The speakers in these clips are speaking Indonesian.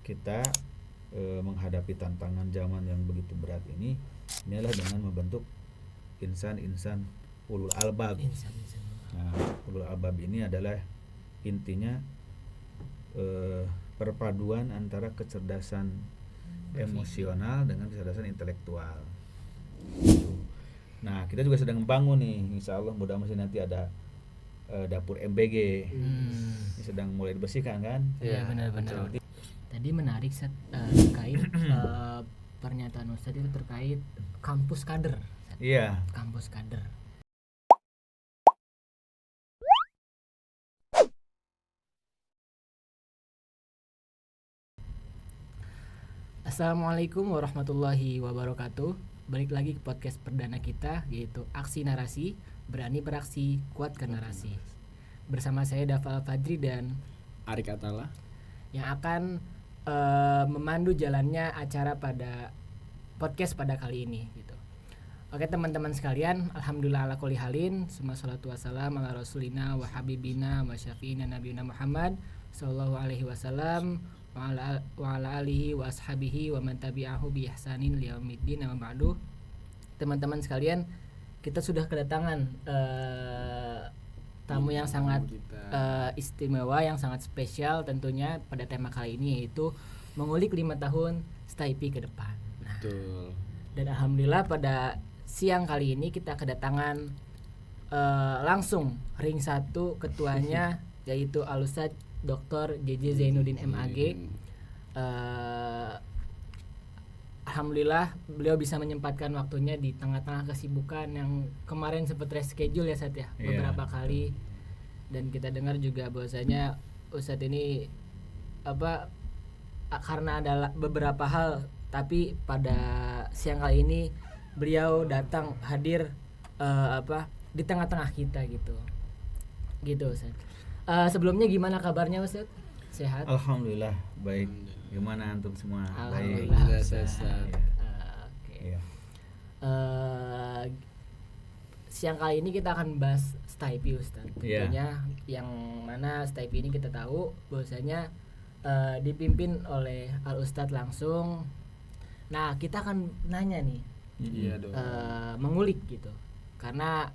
kita menghadapi tantangan zaman yang begitu berat ini adalah dengan membentuk insan-insan ulul albab. Nah, ulul albab ini adalah intinya perpaduan antara kecerdasan emosional dengan kecerdasan intelektual. Nah, kita juga sedang membangun nih, insya Allah mudah-mudahan nanti ada dapur MBG. Ini sedang mulai dibersihkan kan? Iya, benar-benar. Tadi menarik terkait pernyataan Ustadz itu terkait kampus kader. Iya. Kampus kader. Assalamualaikum warahmatullahi wabarakatuh. Balik lagi ke podcast perdana kita, yaitu Aksi Narasi, Berani Beraksi, Kuatkan Narasi. Bersama saya Dafa Fadri dan Arik Atala yang akan memandu jalannya acara pada podcast pada kali ini gitu. Oke teman-teman sekalian, alhamdulillah ala kulli halin, summa salatu wassalam ala rasulina wa habibina wa syafiina nabiyina Muhammad sallallahu alaihi wasallam wa ala alihi wa ashabihi wa man tabi'ahu bi ihsanin liyaumiddin. Amma ba'du. Teman-teman sekalian, kita sudah kedatangan tamu yang sangat istimewa, yang sangat spesial tentunya pada tema kali ini, yaitu mengulik 5 tahun STIP ke depan. Nah, betul. Dan alhamdulillah pada siang kali ini kita kedatangan langsung ring 1 ketuanya yaitu Al-Ustadz Dr. JJ Zainuddin MAG. Alhamdulillah beliau bisa menyempatkan waktunya di tengah-tengah kesibukan yang kemarin sempat reschedule ya Ustadz ya, beberapa kali. Dan kita dengar juga bahwasanya Ustadz ini karena ada beberapa hal, tapi pada siang kali ini beliau datang hadir di tengah-tengah kita gitu Ustadz. Sebelumnya gimana kabarnya Ustadz? Sehat? Alhamdulillah baik. Gimana antum semua? Alhamdulillah sehat. Oke. Siang kali ini kita akan bahas STIP Ustadz. Tentunya yang mana STIP ini kita tahu bahwasanya dipimpin oleh Al Ustadz langsung. Nah, kita akan nanya nih. Iya dong. Mengulik gitu. Karena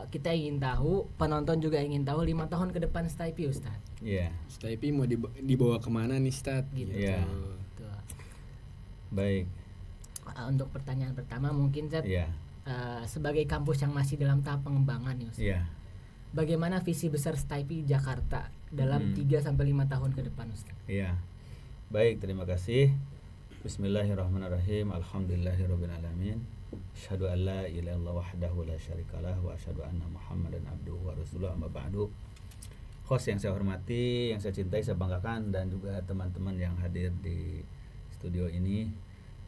kita ingin tahu, penonton juga ingin tahu 5 tahun ke depan STIP Ustadz. Iya. STIP mau dibawa kemana nih Ustadz? Gitu. Iya. Baik. Untuk pertanyaan pertama mungkin Ustadz. Iya. Sebagai kampus yang masih dalam tahap pengembangan nih Ustadz. Iya. Bagaimana visi besar STIP Jakarta dalam 3 sampai 5 tahun ke depan Ustadz? Iya. Baik, terima kasih. Bismillahirrahmanirrahim. Alhamdulillahirabbil alamin. Asyhadu an la ilaha illallah wahdahu la syarikalah wa asyhadu anna Muhammadan abduhu wa rasuluhu. Amma ba'du. Host yang saya hormati, yang saya cintai, saya banggakan, dan juga teman-teman yang hadir di studio ini.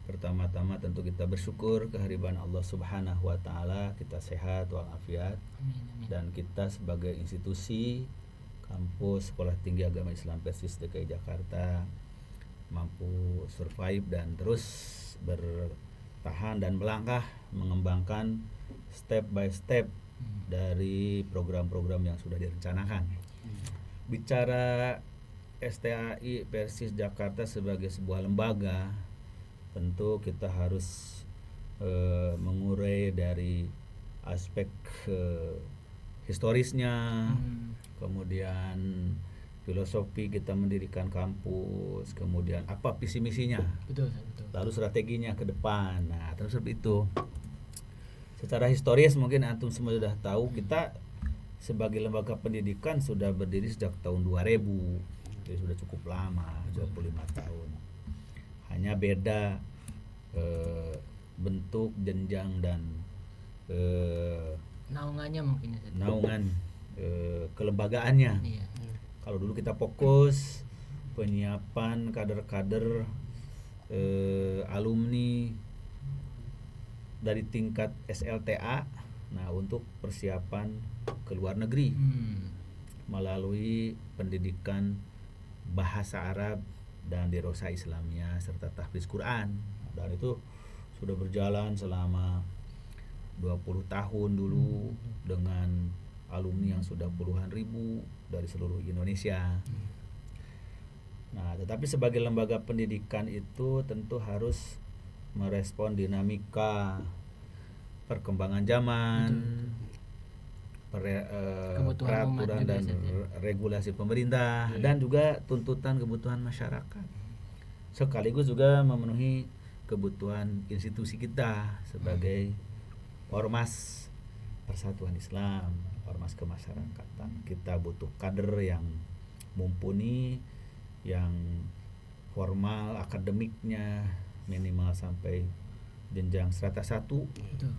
Pertama-tama tentu kita bersyukur kehadiran Allah Subhanahu wa taala, kita sehat walafiat. Amin. Dan kita sebagai institusi kampus Sekolah Tinggi Agama Islam Persis DKI Jakarta mampu survive dan terus bertahan dan melangkah mengembangkan step by step dari program-program yang sudah direncanakan. Bicara STAI Persis Jakarta sebagai sebuah lembaga, tentu kita harus mengurai dari aspek historisnya, kemudian filosofi kita mendirikan kampus, kemudian apa visi misinya, Betul. lalu strateginya ke depan. Nah, terus seperti itu. Secara historis mungkin antum semua sudah tahu, kita sebagai lembaga pendidikan sudah berdiri sejak tahun 2000. Jadi sudah cukup lama, 25 tahun. Hanya beda bentuk, jenjang, dan naungannya mungkin ya. Naungan kelembagaannya. Iya. Kalau dulu kita fokus penyiapan kader-kader alumni dari tingkat SLTA, nah untuk persiapan ke luar negeri melalui pendidikan bahasa Arab dan dirasa Islamiyah serta tahfiz Quran. Dan itu sudah berjalan selama 20 tahun dulu dengan alumni yang sudah puluhan ribu dari seluruh Indonesia. Nah, tetapi sebagai lembaga pendidikan itu tentu harus merespon dinamika perkembangan zaman, Kebutuhan umat peraturan juga, dan Ustaz, ya. regulasi pemerintah dan juga tuntutan kebutuhan masyarakat. Sekaligus juga memenuhi kebutuhan institusi kita sebagai ormas persatuan Islam, ormas kemasyarakatan. Kita butuh kader yang mumpuni, yang formal akademiknya minimal sampai jenjang strata 1. Betul.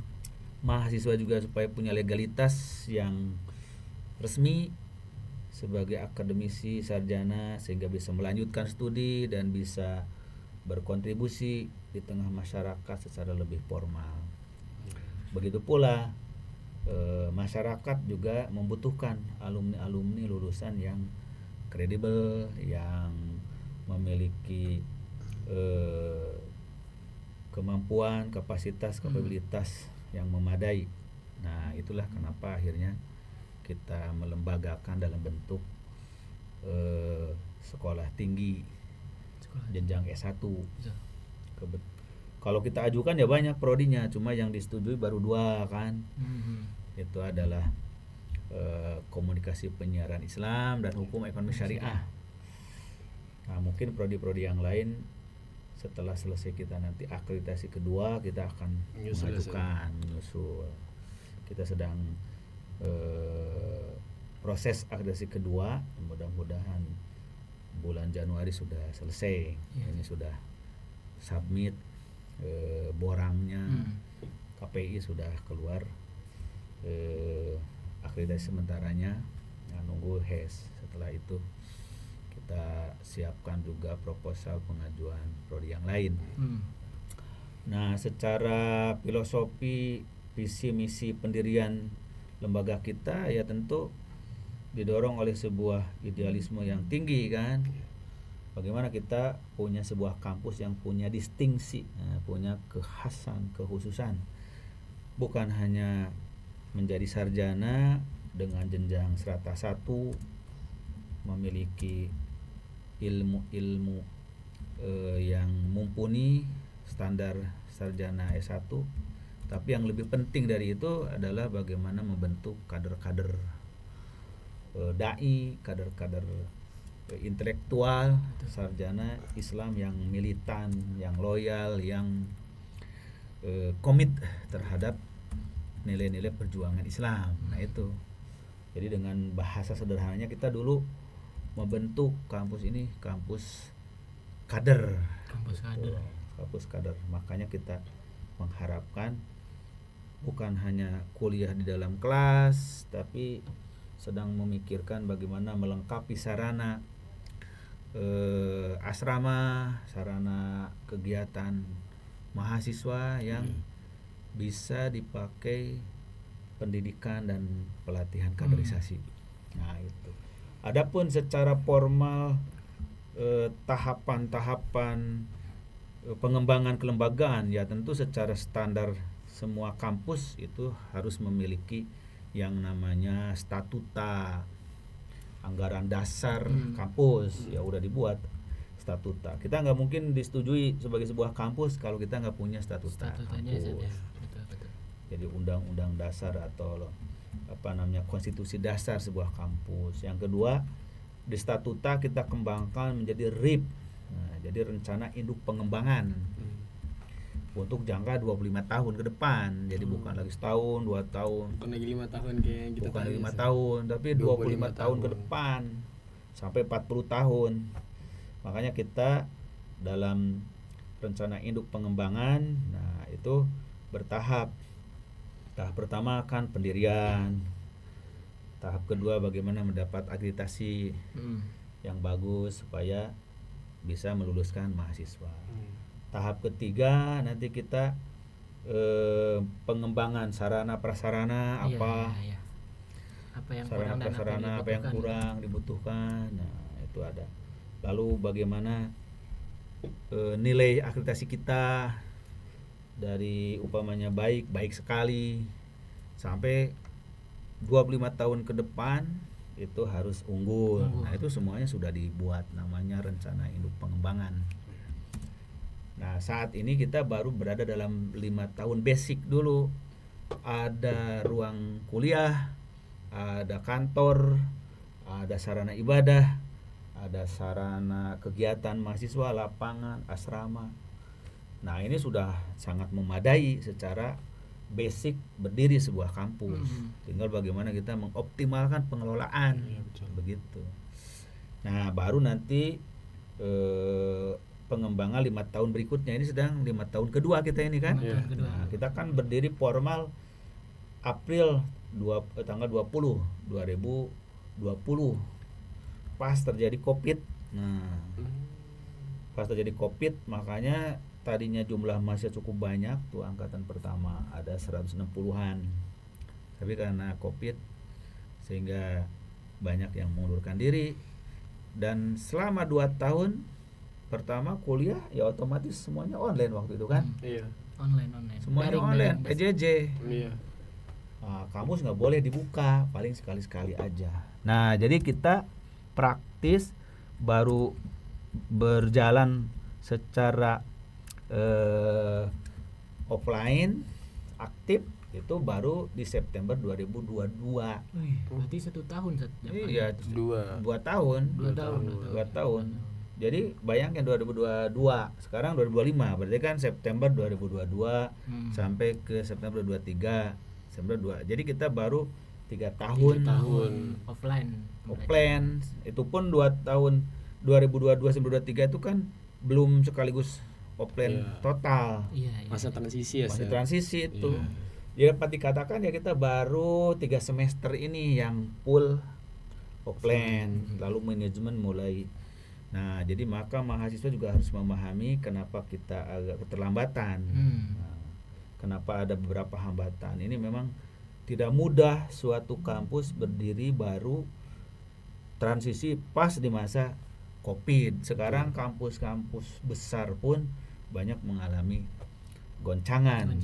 Mahasiswa juga supaya punya legalitas yang resmi sebagai akademisi sarjana sehingga bisa melanjutkan studi dan bisa berkontribusi di tengah masyarakat secara lebih formal. Begitu pula masyarakat juga membutuhkan alumni-alumni lulusan yang kredibel, yang memiliki kemampuan, kapasitas, kapabilitas yang memadai. Nah, itulah kenapa akhirnya kita melembagakan dalam bentuk sekolah tinggi jenjang S1. Kalau kita ajukan ya banyak prodinya, cuma yang disetujui baru 2 kan. Itu adalah komunikasi penyiaran Islam dan hukum ekonomi syariah. Nah, mungkin prodi-prodi yang lain setelah selesai kita nanti akreditasi kedua kita akan menyusul. Kita sedang proses akreditasi kedua, mudah-mudahan bulan Januari sudah selesai. Ini sudah submit borangnya, KPI sudah keluar akreditasi sementaranya, nunggu HES. Setelah itu kita siapkan juga proposal pengajuan prodi yang lain. Nah, secara filosofi, visi misi pendirian lembaga kita ya tentu didorong oleh sebuah idealisme yang tinggi kan. Bagaimana kita punya sebuah kampus yang punya distingsi, punya kekhasan, kekhususan. Bukan hanya menjadi sarjana dengan jenjang strata 1, memiliki ilmu-ilmu yang mumpuni standar sarjana S1, tapi yang lebih penting dari itu adalah bagaimana membentuk kader-kader dai, kader-kader intelektual sarjana Islam yang militan, yang loyal, yang komit terhadap nilai-nilai perjuangan Islam. Nah, itu. Jadi dengan bahasa sederhananya kita dulu membentuk kampus ini kampus kader. Kampus kader. Makanya kita mengharapkan bukan hanya kuliah di dalam kelas, tapi sedang memikirkan bagaimana melengkapi sarana asrama, sarana kegiatan mahasiswa yang bisa dipakai pendidikan dan pelatihan kaderisasi. Nah, itu. Adapun secara formal tahapan-tahapan pengembangan kelembagaan ya tentu secara standar semua kampus itu harus memiliki yang namanya statuta, anggaran dasar kampus ya udah dibuat statuta. Kita nggak mungkin disetujui sebagai sebuah kampus kalau kita nggak punya statuta kampus. Betul. Jadi undang-undang dasar atau konstitusi dasar sebuah kampus. Yang kedua, di statuta kita kembangkan menjadi RIP. Nah, jadi rencana induk pengembangan untuk jangka 25 tahun ke depan. Jadi bukan lagi setahun, 2 tahun. Bukan lagi 5 tahun kayak kita. Bukan 5 tahun, tapi 25 tahun ke depan sampai 40 tahun. Makanya kita dalam rencana induk pengembangan, nah itu bertahap. Tahap pertama kan pendirian. Tahap kedua bagaimana mendapat akreditasi yang bagus supaya bisa meluluskan mahasiswa. Tahap ketiga nanti kita pengembangan sarana prasarana apa yang sarana kurang dan prasarana apa yang kurang dibutuhkan. Nah, itu ada. Lalu bagaimana nilai akreditasi kita dari umpamanya baik sekali sampai 25 tahun ke depan itu harus unggul. Nah itu semuanya sudah dibuat, namanya rencana induk pengembangan. Nah saat ini kita baru berada dalam 5 tahun basic dulu. Ada ruang kuliah, ada kantor, ada sarana ibadah, ada sarana kegiatan mahasiswa, lapangan, asrama. Nah ini sudah sangat memadai secara basic berdiri sebuah kampus. Tinggal bagaimana kita mengoptimalkan pengelolaan, begitu. Nah baru nanti pengembangan 5 tahun berikutnya, ini sedang 5 tahun kedua kita ini kan. Nah, kita kan berdiri formal April tanggal 20 2020 pas terjadi Covid. Nah pas terjadi Covid makanya tadinya jumlah mahasiswa cukup banyak tuh, angkatan pertama ada 160-an, tapi karena Covid sehingga banyak yang mengundurkan diri. Dan selama 2 tahun pertama kuliah ya otomatis semuanya online waktu itu kan. Iya. Online Semuanya Daring, online, daring. PJJ. Iya. Nah, kampus nggak boleh dibuka, paling sekali-sekali aja. Nah jadi kita praktis baru berjalan secara offline aktif itu baru di September 2022. Berarti 1 tahun Iya, 2 tahun. 2 tahun. 2 tahun. Jadi bayangkan 2022, sekarang 2025, berarti kan September 2022 sampai ke September 2023, September 2. Jadi kita baru 3 tahun offline. Itu pun 2 tahun 2022 sampai 2023 itu kan belum sekaligus offline total. Masa transisi ya. Masih transisi itu. Ya dapat dikatakan ya kita baru 3 semester ini yang full offline, lalu manajemen mulai. Nah, jadi maka mahasiswa juga harus memahami kenapa kita agak keterlambatan. Nah, kenapa ada beberapa hambatan. Ini memang tidak mudah suatu kampus berdiri baru transisi pas di masa Covid. Sekarang kampus-kampus besar pun banyak mengalami goncangan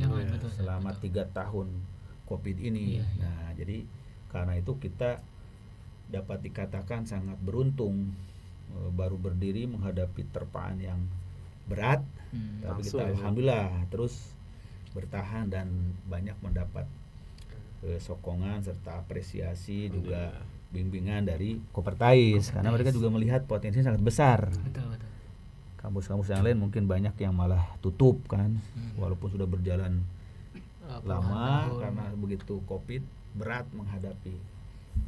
selama 3 tahun Covid ini. Nah, jadi karena itu kita dapat dikatakan sangat beruntung baru berdiri menghadapi terpaan yang berat, tapi kita alhamdulillah terus bertahan dan banyak mendapat sokongan serta apresiasi juga bimbingan dari Kopertais karena mereka juga melihat potensi sangat besar. Kampus-kampus yang lain mungkin banyak yang malah tutup kan, walaupun sudah berjalan lama karena begitu Covid berat menghadapi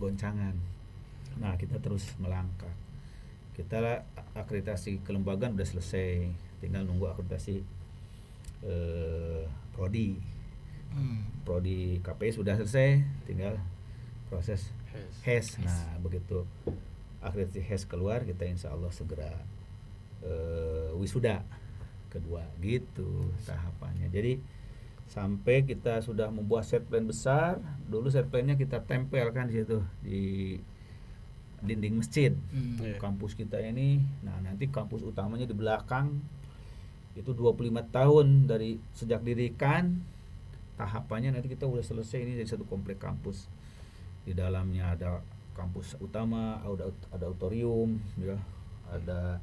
goncangan. Nah kita terus melangkah. Kita akreditasi kelembagaan udah selesai, tinggal nunggu akreditasi prodi. Prodi KPI sudah selesai, tinggal proses HES. Nah begitu akreditasi HES keluar, kita insya Allah segera wisuda kedua gitu tahapannya. Jadi sampai kita sudah membuat set plan besar, dulu set plannya kita tempelkan di situ di dinding masjid kampus kita ini. Nah nanti kampus utamanya di belakang itu 25 tahun dari sejak dirikan, tahapannya nanti kita udah selesai ini jadi satu komplek kampus. Di dalamnya ada kampus utama, ada auditorium ya, ada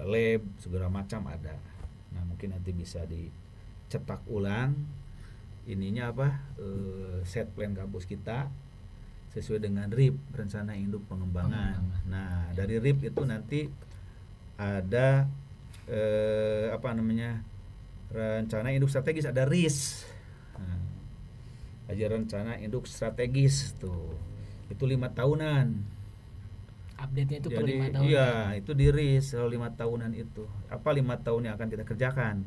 lab segala macam ada. Nah mungkin nanti bisa dicetak ulang ininya set plan kampus kita sesuai dengan RIP, rencana induk pengembangan. Nah dari RIP itu nanti ada rencana induk strategis, ada RIS. Nah, aja rencana induk strategis tuh itu 5 tahunan. Update-nya itu per 5 tahun. Iya, itu di RIS 5 tahunan itu. Apa 5 tahun yang akan kita kerjakan?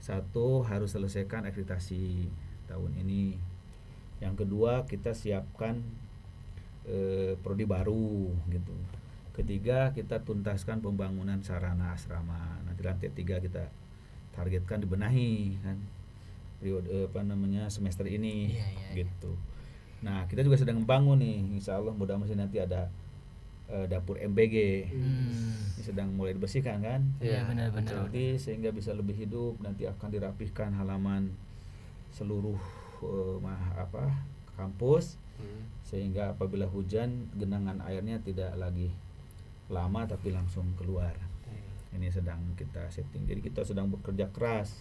1, harus selesaikan akreditasi tahun ini. Yang kedua, kita siapkan prodi baru gitu. Ketiga, kita tuntaskan pembangunan sarana asrama. Nanti lantai 3 kita targetkan dibenahi kan periode semester ini gitu. Nah kita juga sedang membangun nih, insya Allah mudah-mudahan nanti ada dapur MBG ini sedang mulai dibersihkan kan. Benar-benar. Nanti sehingga bisa lebih hidup, nanti akan dirapihkan halaman seluruh kampus. Sehingga apabila hujan genangan airnya tidak lagi lama tapi langsung keluar. Ini sedang kita setting. Jadi kita sedang bekerja keras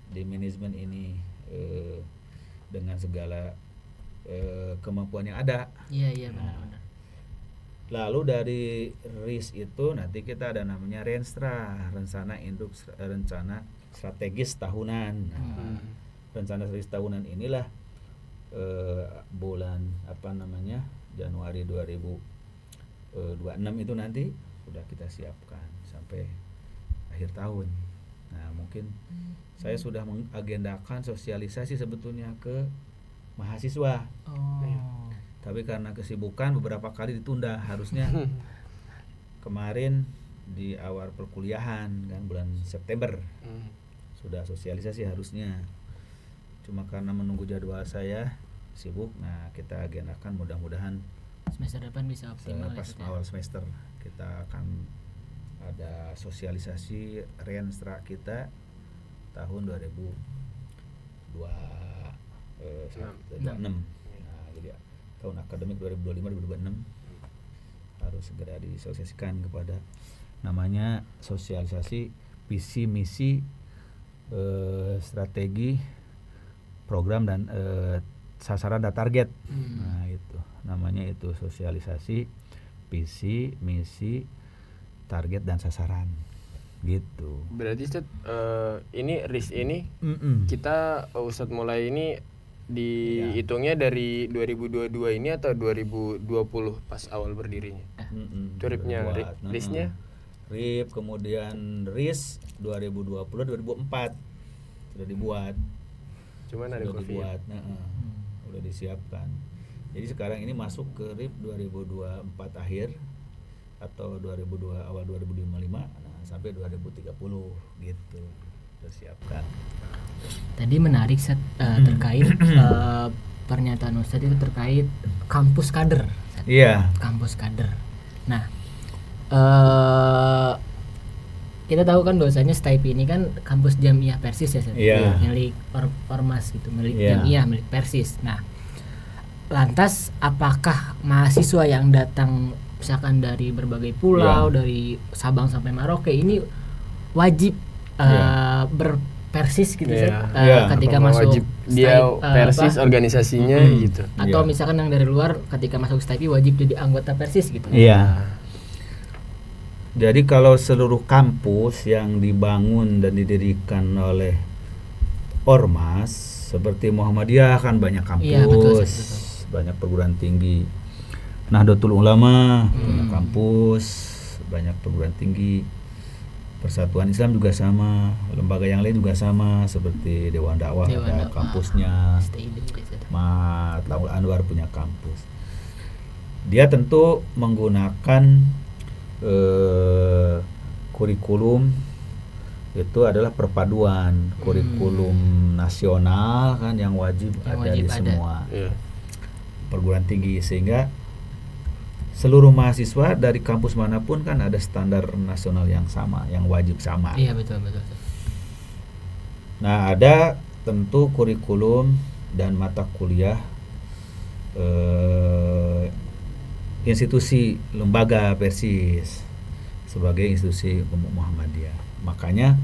di manajemen ini dengan segala kemampuan yang ada. Iya benar-benar. Lalu dari RIS itu nanti kita ada namanya Renstra, rencana strategis tahunan. Rencana strategis tahunan inilah bulan Januari 2026 itu nanti sudah kita siapkan sampai akhir tahun. Nah, mungkin saya sudah mengagendakan sosialisasi sebetulnya ke mahasiswa. Tapi karena kesibukan beberapa kali ditunda, harusnya kemarin di awal perkuliahan kan bulan September sudah sosialisasi harusnya. Cuma karena menunggu jadwal saya sibuk, nah kita agendakan mudah-mudahan Semester depan bisa optimal pas awal semester kita akan ada sosialisasi Renstra kita tahun 2026. Nah, jadi tahun akademik 2025-2026 harus segera disosialisasikan kepada namanya sosialisasi visi misi strategi program dan sasaran dan target. Nah, itu namanya itu sosialisasi visi misi target dan sasaran gitu. Berarti Ustaz, ini RIS ini kita Ustaz mulai ini dihitungnya dari 2022 ini atau 2020 pas awal berdirinya? Turipnya RIS-nya? RIP kemudian RIS 2020-2004 sudah dibuat. Cuman ada COVID. Udah disiapkan. Jadi sekarang ini masuk ke RIP 2024 akhir atau awal 2055 sampai 2030 gitu disiapkan. Tadi menarik terkait pernyataan Ustadz itu terkait kampus kader. Iya. Kampus kader. Nah, kita tahu kan bahwasanya STIP ini kan kampus Jamiah Persis ya, milik ormas gitu, milik Jamiah, milik Persis. Nah, lantas apakah mahasiswa yang datang misalkan dari berbagai pulau, dari Sabang sampai Merauke ini wajib berpersis gitu ketika masuk wajib dia Persis organisasinya gitu. Atau misalkan yang dari luar ketika masuk STIP wajib jadi anggota Persis gitu. Iya. Jadi kalau seluruh kampus yang dibangun dan didirikan oleh ormas seperti Muhammadiyah kan banyak kampus, betul. Banyak perguruan tinggi. Nahdlatul Ulama punya kampus, banyak perguruan tinggi. Persatuan Islam juga sama, lembaga yang lain juga sama seperti Dewan Dakwah ada kampusnya. Taul Anwar punya kampus. Dia tentu menggunakan kurikulum itu adalah perpaduan kurikulum nasional kan yang wajib ada di semua perguruan tinggi, sehingga seluruh mahasiswa dari kampus manapun kan ada standar nasional yang sama, yang wajib sama. Iya betul. Nah, ada tentu kurikulum dan mata kuliah institusi lembaga Persis sebagai institusi umum Muhammadiyah. Makanya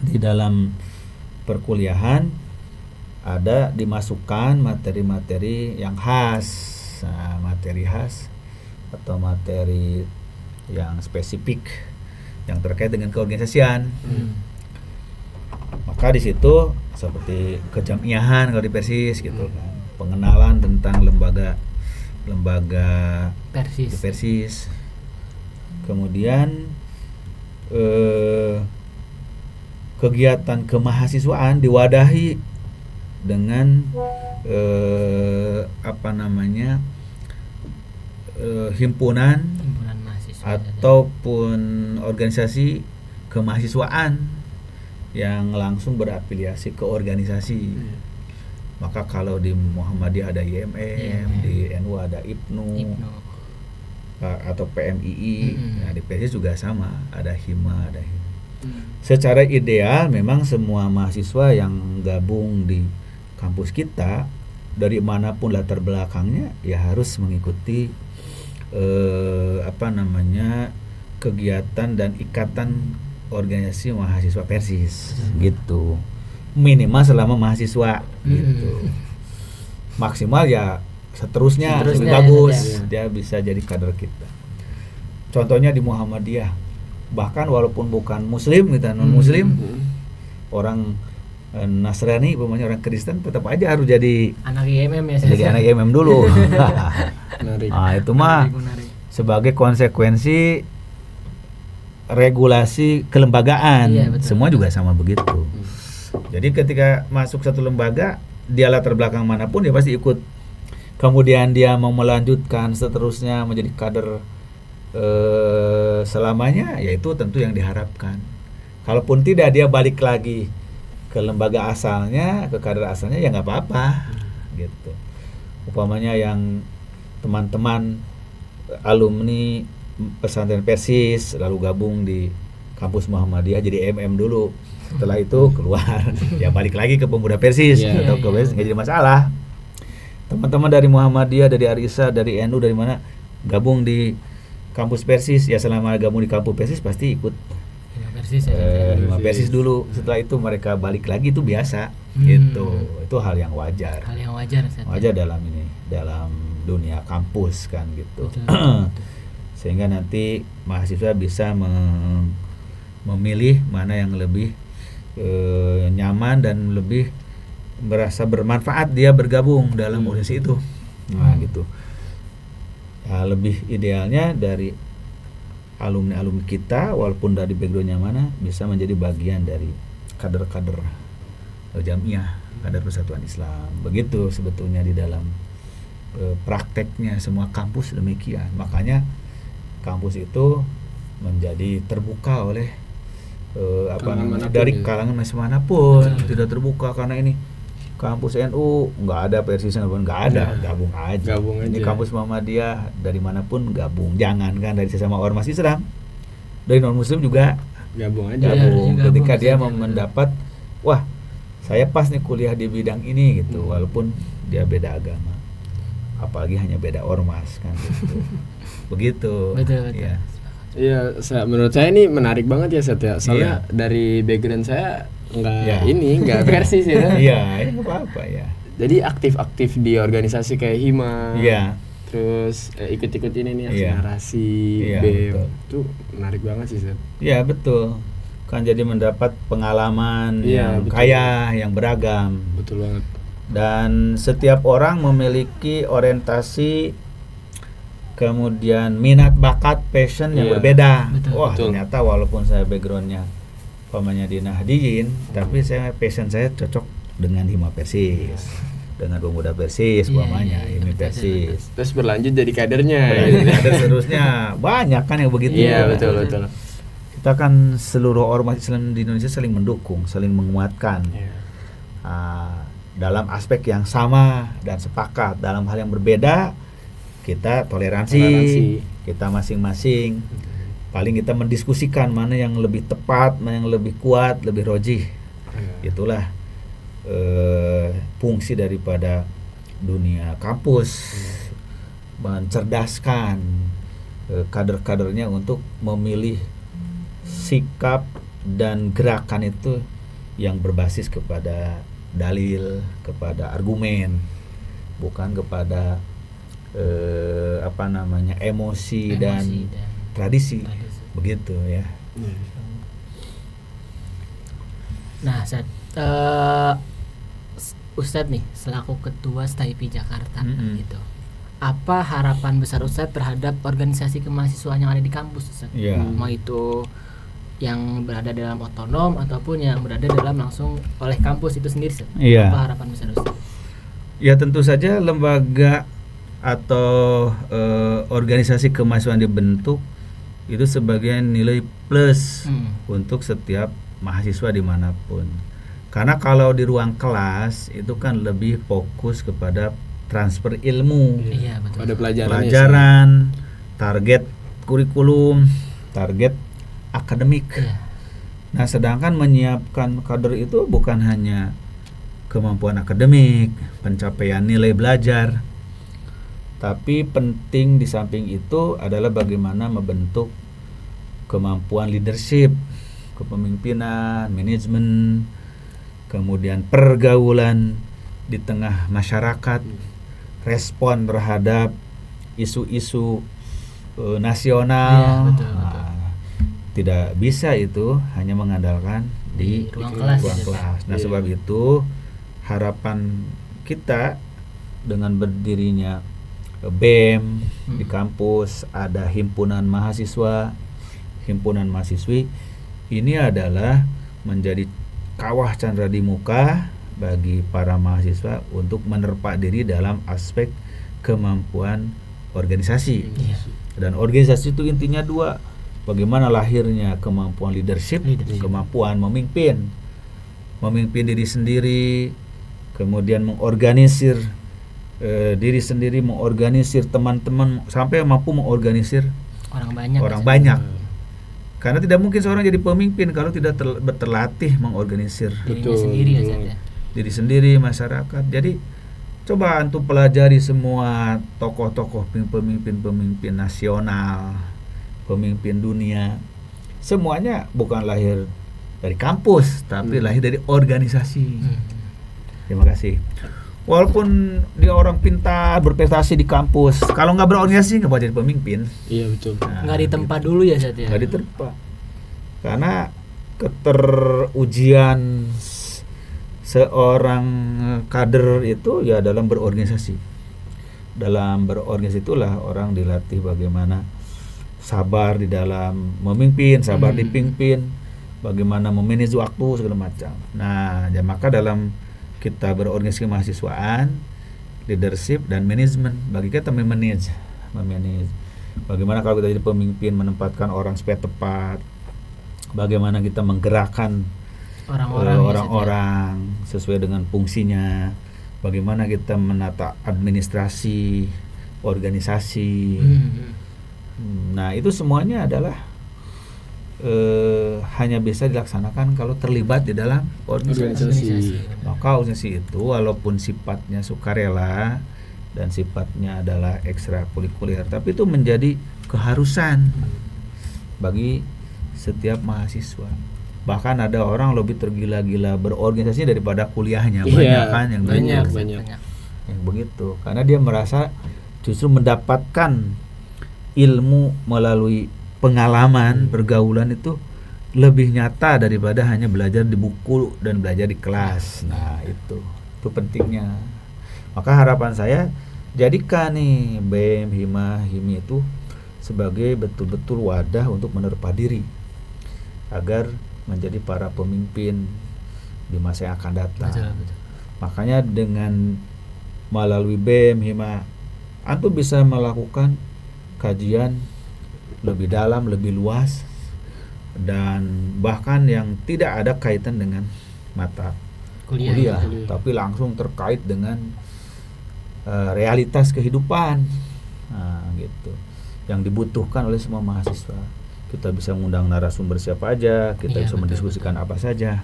di dalam perkuliahan ada dimasukkan materi-materi yang khas, materi khas atau materi yang spesifik yang terkait dengan keorganisasian. Maka di situ seperti kejamiahan kalau di Persis gitu kan, pengenalan tentang lembaga Persis. Kemudian kegiatan kemahasiswaan diwadahi dengan himpunan mahasiswa ataupun organisasi kemahasiswaan yang langsung berafiliasi ke organisasi. Maka kalau di Muhammadiyah ada IMM, di NU ada IPNU. Atau PMII. Nah, di Persis juga sama, ada HIMA, ada HIMA. Secara ideal memang semua mahasiswa yang gabung di kampus kita dari manapun latar belakangnya ya harus mengikuti kegiatan dan ikatan organisasi mahasiswa Persis gitu, minimal selama mahasiswa gitu, maksimal ya seterusnya lebih bagus dia bisa jadi kader kita. Contohnya di Muhammadiyah, bahkan walaupun bukan muslim gitu, non muslim, orang Nasrani, orang Kristen tetap aja harus jadi anak IMM ya. Jadi anak IMM dulu. Menarik. Nah, itu mah sebagai konsekuensi regulasi kelembagaan. Iya, betul. Semua juga sama begitu. Jadi ketika masuk satu lembaga, dia latar belakang manapun dia pasti ikut. Kemudian dia mau melanjutkan seterusnya menjadi kader selamanya, yaitu tentu yang diharapkan. Kalaupun tidak, dia balik lagi ke lembaga asalnya, ke kader asalnya, ya nggak apa-apa gitu. Umpamanya yang teman-teman alumni pesantren Persis lalu gabung di kampus Muhammadiyah jadi MM dulu, setelah itu keluar ya balik lagi ke pemuda Persis atau ke Persis, nggak jadi masalah. Teman-teman dari Muhammadiyah, dari Arisa, dari NU, dari mana gabung di kampus Persis, ya selama gabung di kampus Persis pasti ikut lima Persis dulu. Setelah itu mereka balik lagi, itu biasa gitu. Itu hal yang wajar. Hal yang wajar. Wajar dalam dunia kampus kan gitu. Sehingga nanti mahasiswa bisa memilih mana yang lebih nyaman dan lebih merasa bermanfaat dia bergabung dalam organisasi itu. Nah gitu. Ya, lebih idealnya dari alumni kita, walaupun dari backgroundnya mana, bisa menjadi bagian dari kader-kader Jamiah, kader Persatuan Islam. Begitu sebetulnya di dalam prakteknya semua kampus demikian. Makanya kampus itu menjadi terbuka oleh dari kalangan manapun. Tidak terbuka karena ini kampus NU nggak ada Persis, nggak ada, gabung aja. Ini kampus Muhammadiyah dari manapun gabung, jangan kan dari sesama ormas Islam, dari non Muslim juga gabung aja. Ketika dia mendapat, wah saya pas nih kuliah di bidang ini gitu, walaupun dia beda agama, apalagi hanya beda ormas kan gitu. Begitu. Betul. Ya. Iya, menurut saya ini menarik banget ya Seth ya. Soalnya dari background saya nggak Persis ya. Iya, ini apa-apa ya. Jadi aktif-aktif di organisasi kayak Hima. Iya. Terus ikut-ikut ini nih aksi narasi, BEM. Itu menarik banget sih Seth. Iya, betul. Kan jadi mendapat pengalaman yang kaya, yang beragam. Betul banget. Dan setiap orang memiliki orientasi, kemudian minat, bakat, passion yang berbeda. Wah, ternyata walaupun saya backgroundnya umpamanya di Nahdiyin, tapi passion saya cocok dengan Hima Persis, dengan pemuda Persis, umpamanya ini Persis. Terus berlanjut jadi kadernya. Kader seterusnya banyak kan yang begitu. Iya, betul. Kita kan seluruh ormas Islam di Indonesia saling mendukung, saling menguatkan. Dalam aspek yang sama dan sepakat, dalam hal yang berbeda kita toleransi. Kita masing-masing paling kita mendiskusikan mana yang lebih tepat, mana yang lebih kuat, lebih rojih. Itulah fungsi daripada dunia kampus, mencerdaskan kader-kadernya untuk memilih sikap dan gerakan itu yang berbasis kepada dalil, kepada argumen, bukan kepada emosi dan tradisi. Begitu ya. Nah, Ustadz nih selaku ketua STIP Jakarta gitu, apa harapan besar Ustadz terhadap organisasi kemahasiswaan yang ada di kampus Ustadz? Mau itu yang berada dalam otonom ataupun yang berada dalam langsung oleh kampus itu sendiri Ustadz? Apa harapan besar Ustadz? Ya tentu saja lembaga atau organisasi kemahasiswaan dibentuk itu sebagai nilai plus untuk setiap mahasiswa dimanapun. Karena kalau di ruang kelas itu kan lebih fokus kepada transfer ilmu, pada pelajaran, target kurikulum, target akademik. Nah, sedangkan menyiapkan kader itu bukan hanya kemampuan akademik, pencapaian nilai belajar. Tapi penting di samping itu adalah bagaimana membentuk kemampuan leadership, kepemimpinan, manajemen, kemudian pergaulan di tengah masyarakat, respon terhadap isu-isu nasional. Iya, betul. Tidak bisa itu hanya mengandalkan di ruang kelas. Nah, sebab itu harapan kita dengan berdirinya BEM di kampus, ada himpunan mahasiswa, himpunan mahasiswi, ini adalah menjadi kawah candra di muka bagi para mahasiswa untuk menerpa diri dalam aspek kemampuan organisasi. Dan organisasi itu intinya dua, bagaimana lahirnya kemampuan leadership. Kemampuan memimpin diri sendiri, kemudian mengorganisir diri sendiri, mengorganisir teman-teman, sampai mampu mengorganisir orang banyak. Karena tidak mungkin seorang jadi pemimpin kalau tidak terlatih mengorganisir diri sendiri, masyarakat. Jadi coba antum pelajari semua tokoh-tokoh pemimpin nasional, pemimpin dunia, semuanya bukan lahir dari kampus, tapi lahir dari organisasi. Terima kasih. Walaupun dia orang pintar, berprestasi di kampus, kalau nggak berorganisasi nggak boleh jadi pemimpin. Iya betul. Nggak ditempa dulu ya Zat ya. Nggak ditempa, karena keterujian seorang kader itu ya dalam berorganisasi. Dalam berorganisasi itulah orang dilatih bagaimana sabar di dalam memimpin, sabar dipimpin, bagaimana memanage waktu segala macam. Nah, ya maka dalam kita berorganisasi mahasiswaan, leadership dan manajemen, bagi kita memanage. Bagaimana kalau kita jadi pemimpin, menempatkan orang supaya tepat, bagaimana kita menggerakkan orang-orang sesuai dengan fungsinya, bagaimana kita menata administrasi organisasi. Nah, itu semuanya adalah hanya bisa dilaksanakan kalau terlibat di dalam organisasi. Maka organisasi itu walaupun sifatnya sukarela dan sifatnya adalah ekstrakurikuler, tapi itu menjadi keharusan bagi setiap mahasiswa. Bahkan ada orang lebih tergila-gila berorganisasi daripada kuliahnya. Banyak kan yang banyak. Yang begitu, karena dia merasa justru mendapatkan ilmu melalui pengalaman, pergaulan itu lebih nyata daripada hanya belajar di buku dan belajar di kelas. Nah, itu pentingnya. Maka harapan saya, jadikan nih BEM, Hima, Himi itu sebagai betul-betul wadah untuk menerpa diri agar menjadi para pemimpin di masa yang akan datang. Betul. Makanya dengan melalui BEM, Hima, antum bisa melakukan kajian lebih dalam, lebih luas, dan bahkan yang tidak ada kaitan dengan mata kuliah. Tapi langsung terkait dengan realitas kehidupan. Nah, gitu. Yang dibutuhkan oleh semua mahasiswa. Kita bisa mengundang narasumber siapa aja, kita bisa mendiskusikan apa saja.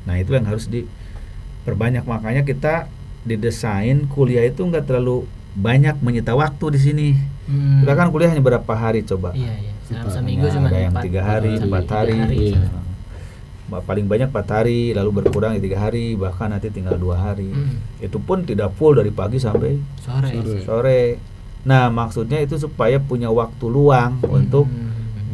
Nah, itu yang harus diperbanyak. Makanya kita didesain kuliah itu enggak terlalu banyak menyita waktu di sini. Kita kan kuliah hanya berapa hari coba? Seminggu cuma ada yang 3 hari, 4 hari. Paling banyak 4 hari, lalu berkurang 3 hari, bahkan nanti tinggal 2 hari. Itu pun tidak full dari pagi sampai sore. Nah, maksudnya itu supaya punya waktu luang untuk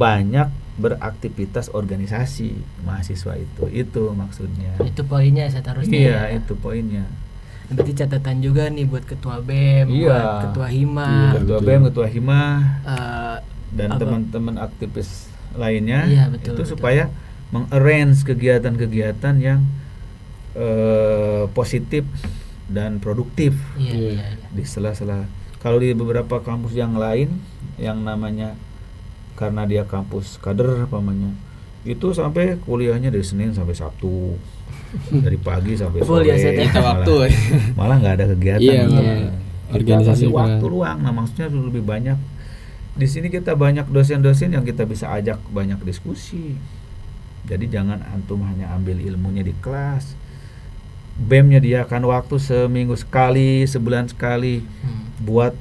banyak beraktivitas organisasi mahasiswa itu maksudnya. Itu poinnya seharusnya. Iya, itu poinnya. Berarti catatan juga nih buat ketua BEM, buat ketua Hima, ketua BEM, ketua Hima, dan teman-teman aktivis lainnya. Itu supaya mengarrange kegiatan-kegiatan yang positif dan produktif di sela-sela. Kalau di beberapa kampus yang lain yang namanya, karena dia kampus kader pamannya, itu sampai kuliahnya dari Senin sampai Sabtu, dari pagi sampai sore, malah nggak ada kegiatan. Organisasi waktu luang. Nah, maksudnya lebih banyak di sini. Kita banyak dosen-dosen yang kita bisa ajak banyak diskusi. Jadi jangan antum hanya ambil ilmunya di kelas, BEM menyediakan waktu seminggu sekali, sebulan sekali buat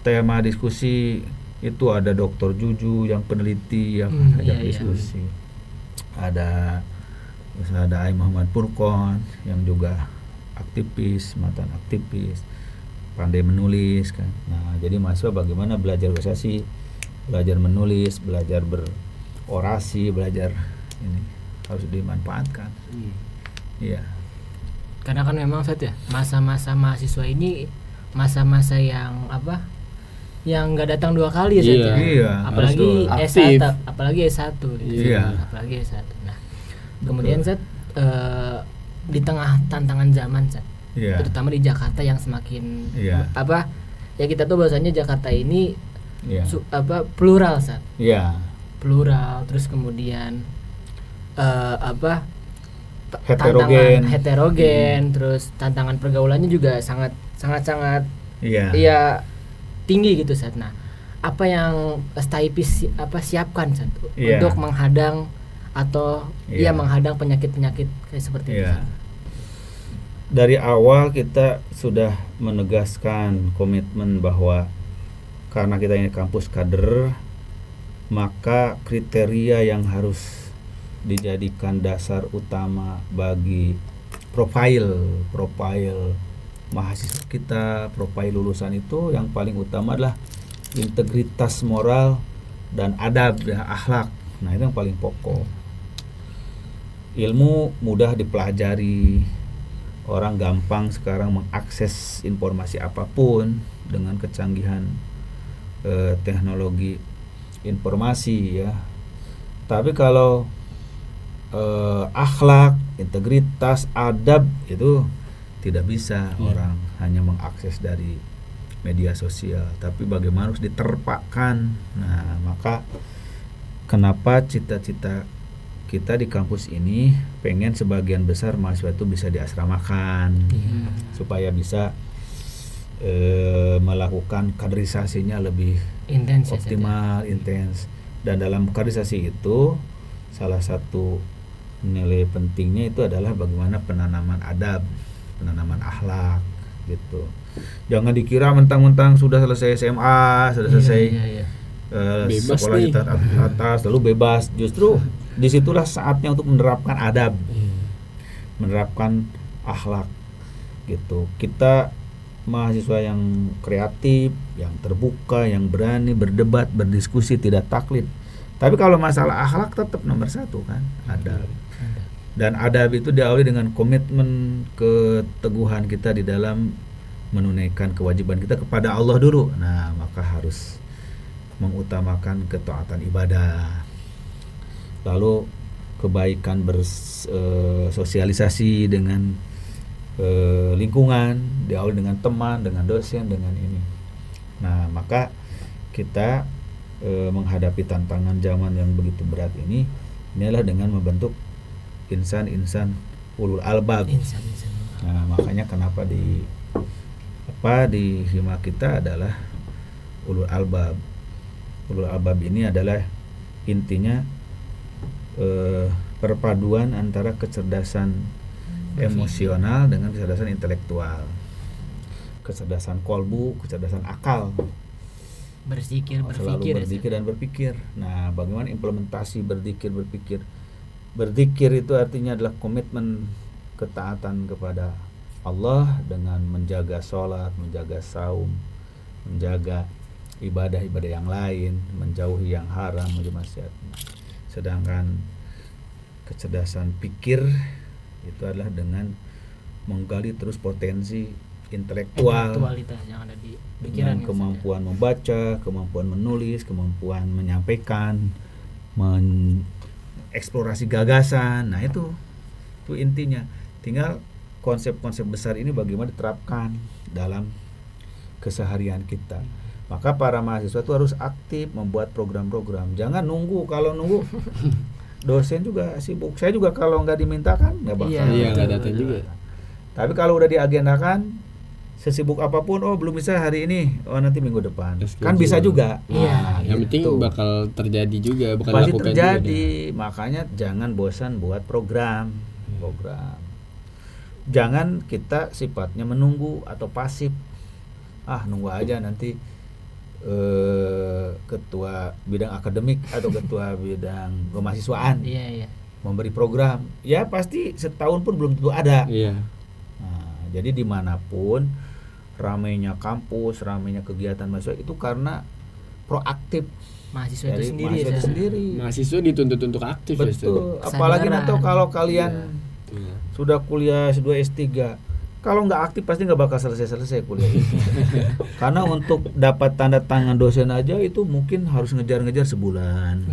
tema diskusi. Itu ada Dr. Juju yang peneliti yang ajak diskusi. Ada Ai Muhammad Furqon yang juga aktivis, mantan aktivis, pandai menulis kan. Nah, jadi mahasiswa bagaimana belajar organisasi, belajar menulis, belajar berorasi, belajar ini harus dimanfaatkan. Iya. Karena kan memang Ustadz ya, masa-masa mahasiswa ini masa-masa yang apa? Yang nggak datang 2 kali ya Ustadz ya. Iya. Apalagi S1, apalagi S1 gitu. Iya. Apalagi S1. Nah, kemudian Ustadz di tengah tantangan zaman Ustadz, terutama di Jakarta yang semakin apa? Ya kita tuh bahasanya Jakarta ini plural Ustadz. Iya. Plural, terus kemudian heterogen, terus tantangan pergaulannya juga sangat tinggi gitu Sat. Nah, apa yang Staipis siapkan Sat untuk menghadang atau menghadang penyakit-penyakit kayak seperti itu? Dari awal kita sudah menegaskan komitmen bahwa karena kita ini kampus kader, maka kriteria yang harus dijadikan dasar utama bagi profil mahasiswa kita, profil lulusan itu yang paling utama adalah integritas moral dan adab dan akhlak. Nah, itu yang paling pokok. Ilmu mudah dipelajari, orang gampang sekarang mengakses informasi apapun dengan kecanggihan teknologi informasi ya. Tapi kalau akhlak, integritas, adab itu tidak bisa orang hanya mengakses dari media sosial, tapi bagaimana harus diterpakkan. Nah, maka kenapa cita-cita kita di kampus ini pengen sebagian besar mahasiswa itu bisa diasramakan supaya bisa melakukan kaderisasinya lebih optimal, intens. Dan dalam kaderisasi itu salah satu nilai pentingnya itu adalah bagaimana penanaman adab, penanaman akhlak gitu. Jangan dikira mentang-mentang sudah selesai SMA, sudah selesai sekolah di atas lalu bebas. Justru disitulah saatnya untuk menerapkan adab, menerapkan akhlak gitu. Kita mahasiswa yang kreatif, yang terbuka, yang berani berdebat, berdiskusi, tidak taklid. Tapi kalau masalah akhlak tetap nomor 1 kan, adab. Dan adab itu diawali dengan komitmen keteguhan kita di dalam menunaikan kewajiban kita kepada Allah dulu. Nah, maka harus mengutamakan ketaatan ibadah. Lalu kebaikan bersosialisasi dengan lingkungan, diawali dengan teman, dengan dosen, dengan ini. Nah, maka kita menghadapi tantangan zaman yang begitu berat ini adalah dengan membentuk insan-insan ulul albab. Nah, makanya kenapa di hima kita adalah ulul albab. Ulul albab ini adalah intinya perpaduan antara kecerdasan emosional dengan kecerdasan intelektual, kecerdasan kolbu, kecerdasan akal, selalu berzikir dan berpikir. Nah, bagaimana implementasi berzikir berpikir? Berzikir itu artinya adalah komitmen ketaatan kepada Allah dengan menjaga sholat, menjaga saum, menjaga ibadah-ibadah yang lain, menjauhi yang haram, menjauhi. Sedangkan kecerdasan pikir itu adalah dengan menggali terus potensi intelektualitas yang ada di pikiran, kemampuan membaca, kemampuan menulis, kemampuan menyampaikan, eksplorasi gagasan. Nah, itu intinya. Tinggal konsep-konsep besar ini bagaimana diterapkan dalam keseharian kita. Maka para mahasiswa itu harus aktif membuat program-program. Jangan nunggu. Kalau nunggu dosen juga sibuk. Saya juga kalau nggak dimintakan nggak bakal. Nggak datang juga. Tapi kalau udah diagendakan, sesibuk apapun, belum bisa hari ini, nanti minggu depan. Kan bisa juga. Nah, yang penting bakal terjadi juga, bukan pasti lakukan terjadi juga. Makanya jangan bosan buat program. jangan kita sifatnya menunggu atau pasif. Nunggu aja nanti ketua bidang akademik atau ketua bidang kemahasiswaan memberi program, ya pasti setahun pun belum tentu ada. Jadi dimanapun ramainya kampus, ramainya kegiatan mahasiswa itu karena proaktif mahasiswa itu sendiri. Mahasiswa dituntut untuk aktif. Betul. Apalagi nanti kalau kalian sudah kuliah S2 S3, kalau nggak aktif pasti nggak bakal selesai kuliah itu. Karena untuk dapat tanda tangan dosen aja itu mungkin harus ngejar-ngejar sebulan.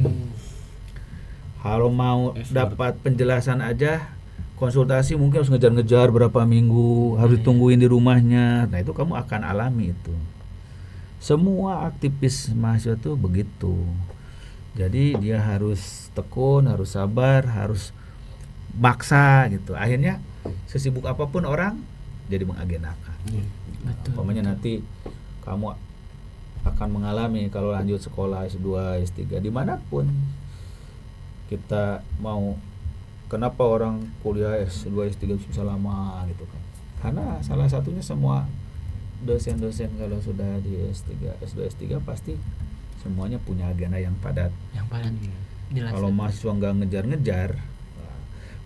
Kalau mau dapat penjelasan aja, konsultasi mungkin harus ngejar-ngejar berapa minggu, harus ditungguin di rumahnya. Nah itu kamu akan alami itu. Semua aktivis mahasiswa itu begitu. Jadi dia harus tekun, harus sabar, harus maksa gitu. Akhirnya sesibuk apapun orang jadi mengagendakan. Umpamanya nanti kamu akan mengalami kalau lanjut sekolah S2, S3 dimanapun kita mau. Kenapa orang kuliah S2, S3 bisa lama gitu kan? Karena salah satunya semua dosen-dosen kalau sudah di S3, S2, S3 pasti semuanya punya agenda yang padat. Kalau mahasiswa nggak ngejar-ngejar,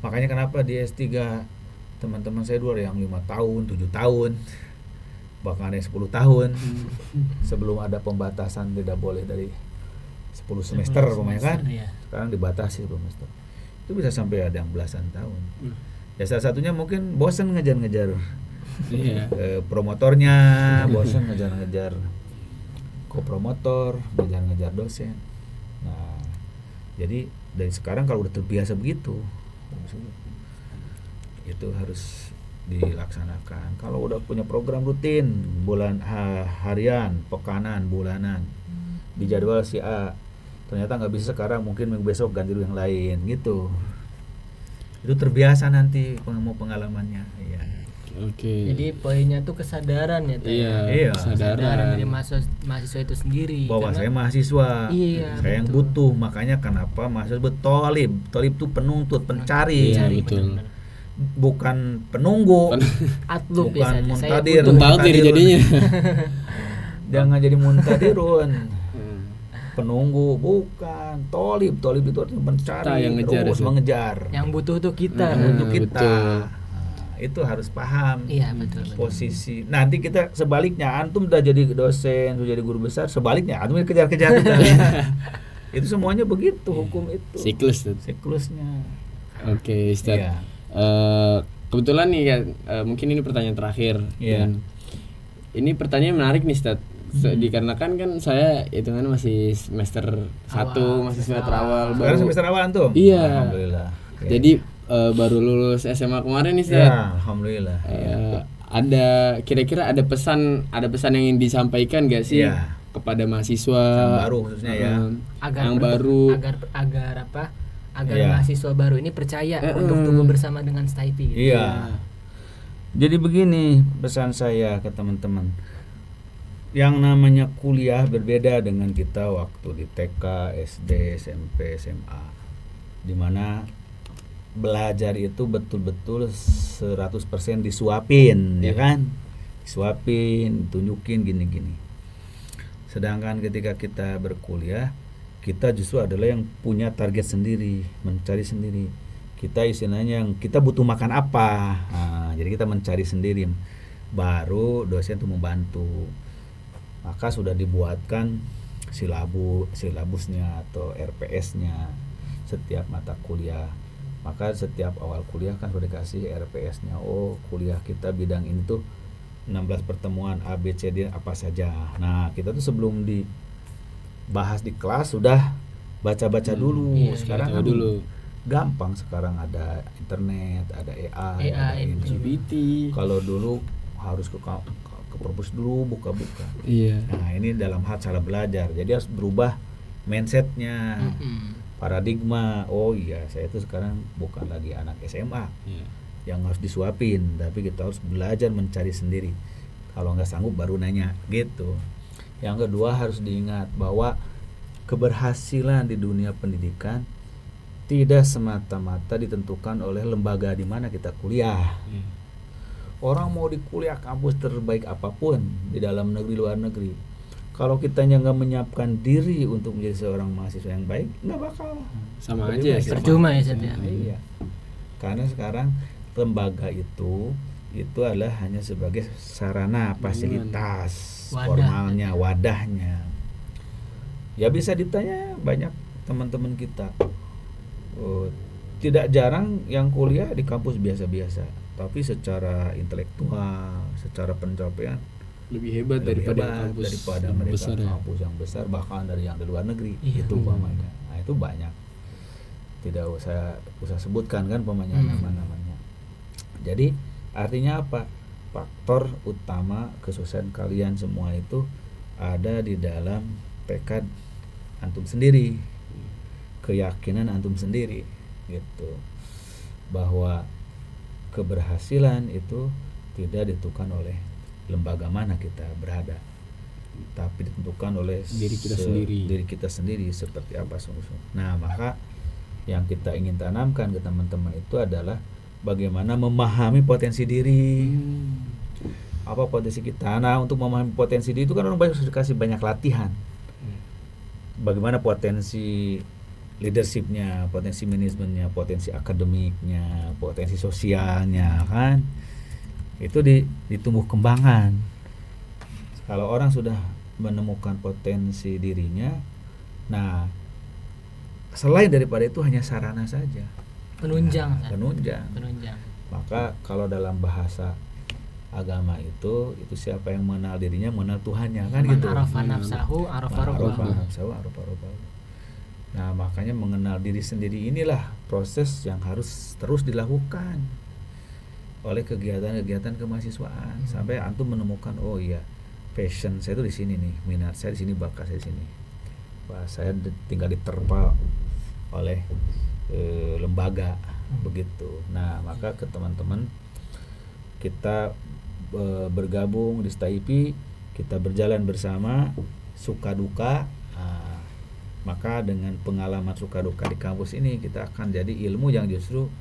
makanya kenapa di S3 teman-teman saya dulu ada yang 5 tahun, 7 tahun, bahkan ada yang 10 tahun sebelum ada pembatasan tidak boleh dari 10 semester pokoknya kan. Sekarang dibatasi 10 semester. Itu bisa sampai ada yang belasan tahun. Ya salah satunya mungkin bosan ngejar-ngejar promotornya, bosan ngejar-ngejar kopromotor, ngejar-ngejar dosen. Nah, jadi dari sekarang kalau udah terbiasa begitu, itu harus dilaksanakan. Kalau udah punya program rutin, harian, pekanan, bulanan, dijadwal si A, ternyata nggak bisa sekarang, mungkin minggu besok ganti dulu yang lain gitu. Itu terbiasa nanti pengalamannya. Jadi poinnya tuh kesadaran ya. Kesadaran dari mahasiswa itu sendiri. Bahwa saya mahasiswa, saya yang butuh. Makanya kenapa mahasiswa tolib tuh penuntut, pencari. Betul. Bukan penunggu, bukan muntadir jadinya. Jangan jadi muntadirun. Penunggu, bukan. Tolib itu artinya mencari, terus mengejar. Yang butuh tuh kita. Itu harus paham betul. Posisi. Nanti kita sebaliknya, antum udah jadi dosen, udah jadi guru besar, sebaliknya antum kejar-kejar juga. Itu semuanya begitu hukum itu. Siklusnya. Oke, Ustaz. Kebetulan nih kan, mungkin ini pertanyaan terakhir. Dan ini pertanyaan menarik nih, Ustaz. Dikarenakan kan saya hitungannya masih semester 1, masih semester awal. Baru semester awal antum? Iya. Alhamdulillah. Jadi baru lulus SMA kemarin nih, Ustaz. Alhamdulillah. Ada kira-kira ada pesan yang ingin disampaikan gak sih kepada mahasiswa yang baru khususnya agar mahasiswa baru ini percaya untuk tumbuh bersama dengan STIP gitu. Jadi begini pesan saya ke teman-teman. Yang namanya kuliah berbeda dengan kita waktu di TK, SD, SMP, SMA. Dimana belajar itu betul-betul 100% disuapin, ya kan? Disuapin, tunjukin gini-gini. Sedangkan ketika kita berkuliah, kita justru adalah yang punya target sendiri, mencari sendiri. Kita istilahnya yang kita butuh makan apa. Jadi kita mencari sendiri. Baru dosen itu membantu. Maka sudah dibuatkan silabusnya atau RPS-nya setiap mata kuliah. Maka setiap awal kuliah kan sudah dikasih RPS-nya. Oh, kuliah kita bidang ini tuh 16 pertemuan A, B, C, D apa saja. Nah, kita tuh sebelum dibahas di kelas sudah baca-baca dulu. Sekarang kan dulu gampang, sekarang ada internet, ada AI, ada GPT. Kalau dulu harus ke perpus dulu buka-buka. Nah, ini dalam hal cara belajar. Jadi harus berubah mindsetnya. Paradigma, oh iya saya itu sekarang bukan lagi anak SMA yang harus disuapin, tapi kita harus belajar mencari sendiri. Kalau nggak sanggup baru nanya gitu. Yang kedua harus diingat bahwa keberhasilan di dunia pendidikan tidak semata-mata ditentukan oleh lembaga di mana kita kuliah. Orang mau di kuliah kampus terbaik apapun di dalam negeri luar negeri, kalau kitanya nggak menyiapkan diri untuk menjadi seorang mahasiswa yang baik, nggak bakal. Sama Lebih aja baik. Percuma ya, Seth, ya. Iya. Karena sekarang lembaga itu adalah hanya sebagai sarana fasilitas formalnya, wadahnya. Ya bisa ditanya banyak teman-teman kita. Tidak jarang yang kuliah di kampus biasa-biasa, tapi secara intelektual, secara pencapaian lebih hebat daripada mereka besar, kampus yang besar, bahkan dari yang di luar negeri. Iya. Itu umpamanya. Nah, itu banyak. Tidak usah sebutkan kan umpamanya nama-namanya. Jadi artinya apa? Faktor utama kesuksesan kalian semua itu ada di dalam tekad antum sendiri, keyakinan antum sendiri, gitu. Bahwa keberhasilan itu tidak ditentukan oleh lembaga mana kita berada, tapi ditentukan oleh diri kita sendiri seperti apa sungguh-sungguh. Nah, maka yang kita ingin tanamkan ke teman-teman itu adalah bagaimana memahami potensi diri. Apa potensi kita? Nah, untuk memahami potensi diri itu kan orang banyak dikasih banyak latihan. Bagaimana potensi leadershipnya, potensi manajemennya, potensi akademiknya, potensi sosialnya, kan itu ditumbuh kembangkan. Kalau orang sudah menemukan potensi dirinya, nah selain daripada itu hanya sarana saja, penunjang. Maka kalau dalam bahasa agama itu siapa yang mengenal dirinya mengenal Tuhannya, kan gitu. Arafa nafsahu arafa rabbahu. Nah, makanya mengenal diri sendiri inilah proses yang harus terus dilakukan oleh kegiatan-kegiatan kemahasiswaan sampai antum menemukan, oh iya, passion saya itu di sini nih, minat saya di sini, bakat saya di sini. Wah, saya tinggal diterpa oleh lembaga begitu. Nah, maka ke teman-teman kita bergabung di STAIPI, kita berjalan bersama, suka duka. Maka dengan pengalaman suka duka di kampus ini kita akan jadi ilmu yang justru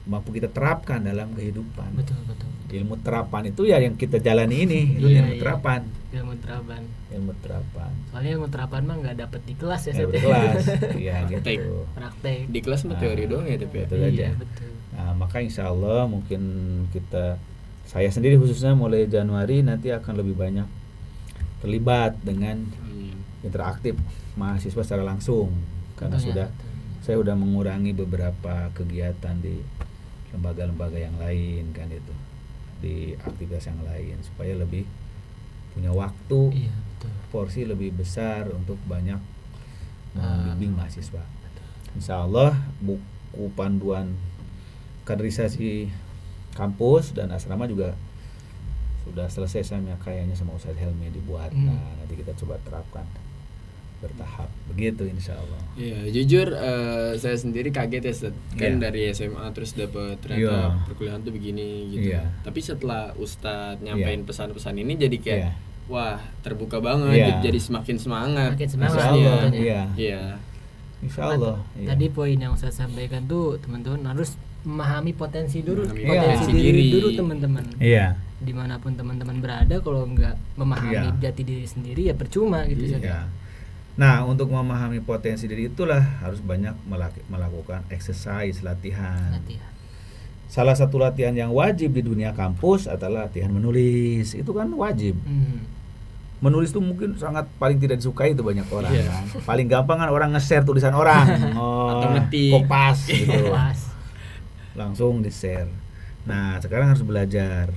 mampu kita terapkan dalam kehidupan. Betul. Ilmu terapan itu ya yang kita jalani ini, ilmu terapan. Ilmu terapan. Soalnya ilmu terapan mah nggak dapet di kelas ya, di kelas. Iya gitu. Praktek. Di kelas mah teori doang ya, tapi betul aja. Betul. Nah, maka insya Allah mungkin saya sendiri khususnya mulai Januari nanti akan lebih banyak terlibat dengan interaktif mahasiswa secara langsung, karena saya sudah mengurangi beberapa kegiatan di lembaga-lembaga yang lain, kan itu, di aktivitas yang lain, supaya lebih punya waktu, porsi lebih besar untuk banyak membimbing mahasiswa. Insya Allah buku panduan kaderisasi kampus dan asrama juga sudah selesai, saya kayaknya sama Ustadz Helmi dibuat. Nah, nanti kita coba terapkan bertahap begitu insya Allah. Iya, jujur saya sendiri kaget ya, Ustaz. Kan dari SMA terus dapat ternyata perkuliahan tuh begini gitu. Tapi setelah Ustadz nyampein pesan-pesan ini jadi kayak wah, terbuka banget, jadi semakin semangat. Insya Allah. Iya. Insya Allah. Tadi poin yang saya sampaikan tuh teman-teman harus memahami potensi dulu, potensi diri dulu teman-teman. Iya. Dimanapun teman-teman berada, kalau nggak memahami jati diri sendiri ya percuma gitu. Nah, untuk memahami potensi diri itulah harus banyak melakukan exercise, latihan. Salah satu latihan yang wajib di dunia kampus adalah latihan menulis. Itu kan wajib. Menulis itu mungkin sangat paling tidak disukai itu banyak orang kan. Paling gampang kan orang nge-share tulisan orang. Atau ngetik. Kopas gitu. Langsung di-share. Nah, sekarang harus belajar.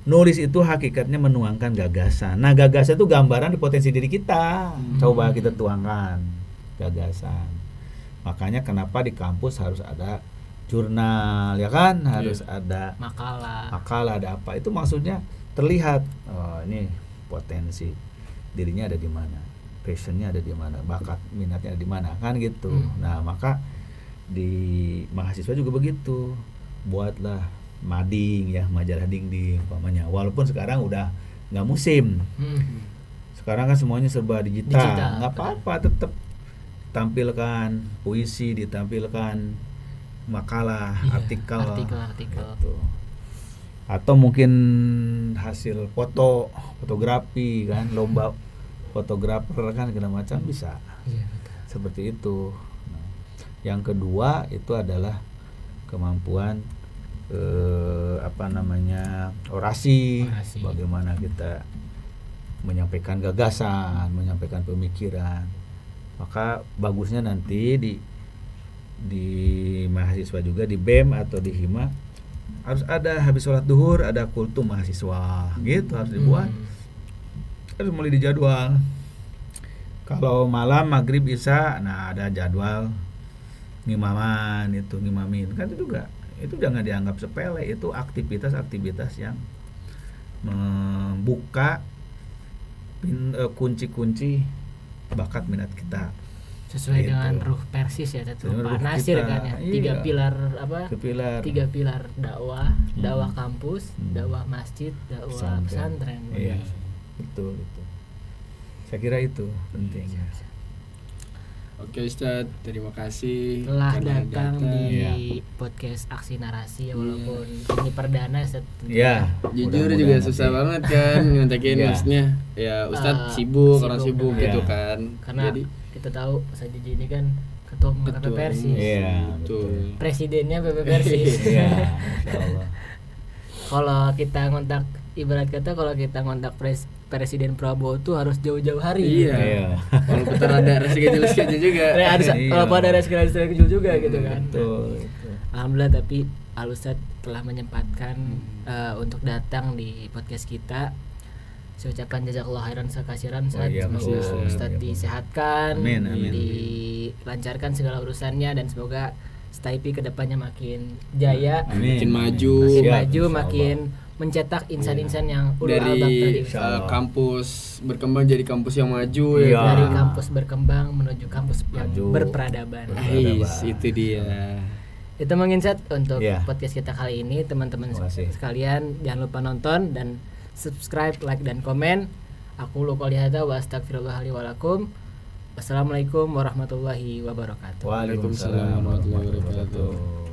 Nulis itu hakikatnya menuangkan gagasan. Nah, gagasan itu gambaran di potensi diri kita. Coba kita tuangkan gagasan. Makanya kenapa di kampus harus ada jurnal, ya kan? Harus ada makalah, ada apa? Itu maksudnya terlihat, oh, ini potensi dirinya ada di mana, passionnya ada di mana, bakat minatnya ada di mana, kan gitu. Nah, maka di mahasiswa juga begitu. Buatlah mading ya, majalah dinding umpamanya, walaupun sekarang udah nggak musim. Sekarang kan semuanya serba digital. Nggak apa-apa, tetap tampilkan puisi, ditampilkan makalah, artikel. Gitu. atau mungkin hasil fotografi kan, lomba fotografer kan segala macam bisa. Seperti itu. Nah, yang kedua itu adalah kemampuan orasi. Bagaimana kita menyampaikan gagasan, menyampaikan pemikiran. Maka bagusnya nanti di mahasiswa juga, di BEM atau di HIMA harus ada habis sholat duhur ada kultum mahasiswa gitu, harus dibuat, harus mulai dijadwal. Kalau malam maghrib isya, nah ada jadwal ngimamin kan, itu juga itu jangan dianggap sepele, itu aktivitas yang membuka kunci-kunci bakat minat kita sesuai gitu. Dengan ruh Persis ya, Pak Nasir kan ya. Tiga pilar dakwah kampus, dakwah masjid, dakwah pesantren. Iya, betul. Saya kira itu penting. Oke Ustadz, terima kasih telah datang di podcast Aksi Narasi ya, walaupun ini perdana Ustadz. Iya. Jujur juga susah banget kan ngontakin maksudnya. Ya Ustadz sibuk gitu kan. Karena jadi kita tahu Ustadz Jiji ini kan ketua PP Persis. Iya, betul. Presidennya PP Persis. Iya, insyaallah. Kalau kita ngontak, ibarat kata kalau kita ngontak Presiden Prabowo tuh harus jauh-jauh hari. Iya. Kalau putar ada resi kecil juga. Kalau ada resi kecil juga gitu kan. Betul. Alhamdulillah, tapi Al-Ustadz telah menyempatkan untuk datang di podcast kita. Saya ucapkan jazakallahu khairan sekasiran Ustadz. Semoga Ustadz disehatkan, dilancarkan segala urusannya, dan semoga Staipi kedepannya makin jaya, makin maju, makin mencetak insan-insan yang dari kampus berkembang jadi kampus yang maju ya. Dari kampus berkembang menuju kampus yang berperadaban. Itu dia. Itu menginsight untuk podcast kita kali ini, teman-teman sekalian. Jangan lupa nonton dan subscribe, like dan komen. Aku qouli hadza wa astaghfirullah li wa lakum. Wassalamualaikum warahmatullahi wabarakatuh. Waalaikumsalam warahmatullahi wabarakatuh.